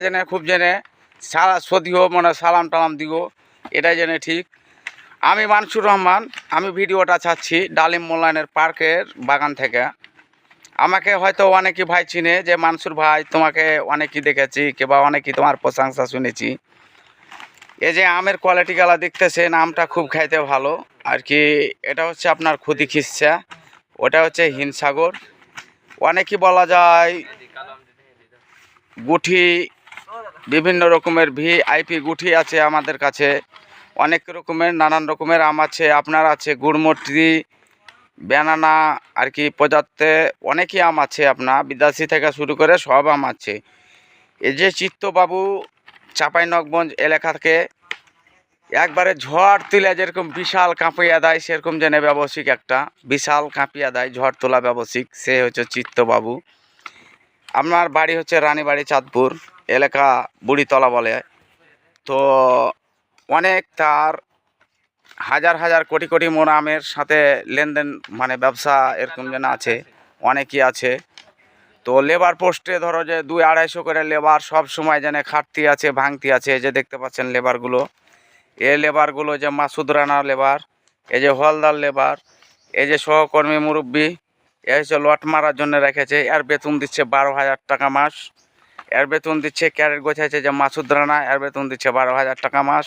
জেনে খুব জেনে সদিও মানে সালাম টালাম দিব, এটাই জেনে ঠিক। আমি মানসুর রহমান, আমি ভিডিওটা ছাড়ছি ডালিম মোল্লানের পার্কের বাগান থেকে। আমাকে হয়তো অনেকেই ভাই চিনে যে মানসুর ভাই, তোমাকে অনেকেই দেখেছি কিংবা অনেকেই তোমার প্রশংসা শুনেছি। এই যে আমের কোয়ালিটিগুলো দেখতেছেন, আমটা খুব খাইতে ভালো আর কি। এটা হচ্ছে আপনার খুদি খিসা, ওটা হচ্ছে হিমসাগর, অনেকই বলা যায় গুঠি, বিভিন্ন রকমের ভিআইপি গুঠি আছে আমাদের কাছে। অনেক রকমের নানান রকমের আম আছে, আপনার আছে গুড়মটি, ব্যানানা আর কি প্রজাতে অনেকই আম আছে, আপনার বিদেশি থেকে শুরু করে সব আম আছে। এই যে চিত্তবাবু চাঁপাইনবাবগঞ্জ এলাকাকে একবারে ঝড় তুলে যেরকম বিশাল কাঁপিয়ে দেয়, সেরকম যেন ব্যবসায়িক একটা বিশাল কাঁপিয়ে দেয় ঝড় তোলা ব্যবসায়িক, সে হচ্ছে চিত্তবাবু। আপনার বাড়ি হচ্ছে রানীবাড়ি চাঁদপুর এলাকা, বুড়িতলা বলে। তো অনেক তার হাজার হাজার কোটি কোটি মন আমের সাথে লেনদেন মানে ব্যবসা এরকম যেন আছে, অনেকই আছে। তো লেবার পোস্টে ধরো যে 200-250 করে লেবার সব সময় যেন খাটতি আছে, ভাঙতি আছে। এই যে দেখতে পাচ্ছেন লেবারগুলো, এই লেবারগুলো যে মাসুদ রানা লেবার, এই যে হলদার লেবার, এই যে সহকর্মী মুরব্বী, এ হচ্ছে লট মারার জন্য রেখেছে। এর বেতন দিচ্ছে 12,000 টাকা মাস। এর বেতন দিচ্ছে ক্যারেট গোছাইছে যে মাসুদ রানা, এর বেতন দিচ্ছে 12,000 টাকা মাস।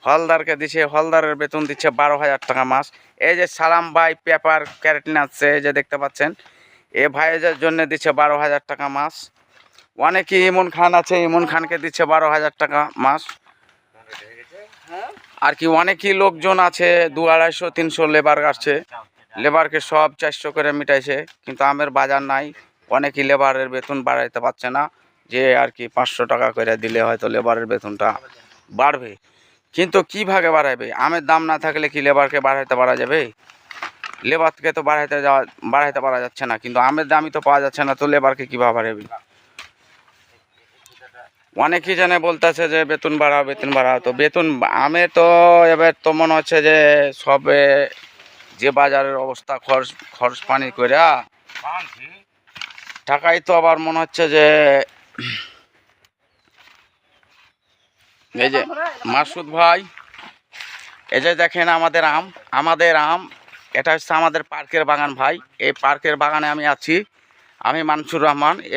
হলদারকে দিচ্ছে, হলদারের বেতন দিচ্ছে 12,000 টাকা মাস। এই যে সালাম ভাই পেপার ক্যারেট নাচ্ছে, এই যে দেখতে পাচ্ছেন, এ ভাইয়ের জন্য দিচ্ছে 12,000 টাকা মাস। অনেকে ইমন খান আছে, ইমন খানকে দিচ্ছে 12,000 টাকা মাস আর কি। অনেকই লোকজন আছে, 200-250-300 লেবার আসছে, লেবারকে সব 400 করে মিটাইছে, কিন্তু আমের বাজার নাই। অনেকই লেবারের বেতন বাড়াইতে পারছে না, যে আর কি 500 টাকা করে দিলে হয়তো লেবারের বেতনটা বাড়বে। কিন্তু কীভাবে বাড়াবে? আমের দাম না থাকলে কি লেবারকে বাড়াইতে পারা যাবে? লেবারকে তো বাড়াইতে পারা যাচ্ছে না, কিন্তু আমের দামই তো পাওয়া যাচ্ছে না, তো লেবারকে কীভাবে বাড়াবে? অনেকেই জানে বলতেছে যে বেতন বাড়াও, বেতন বাড়াও। তো বেতন আমে তো এবার তো মনে হচ্ছে যে সবে যে বাজারের অবস্থা, খরচ পানি করে টাকাই তো আবার মনে হচ্ছে যে এই যে মাসুদ ভাই, এই যে দেখেন আমাদের আম, এটা হচ্ছে আমাদের পার্কের বাগান ভাই। এই পার্কের বাগানে আমি আছি, আমি মানসুর রহমান। এই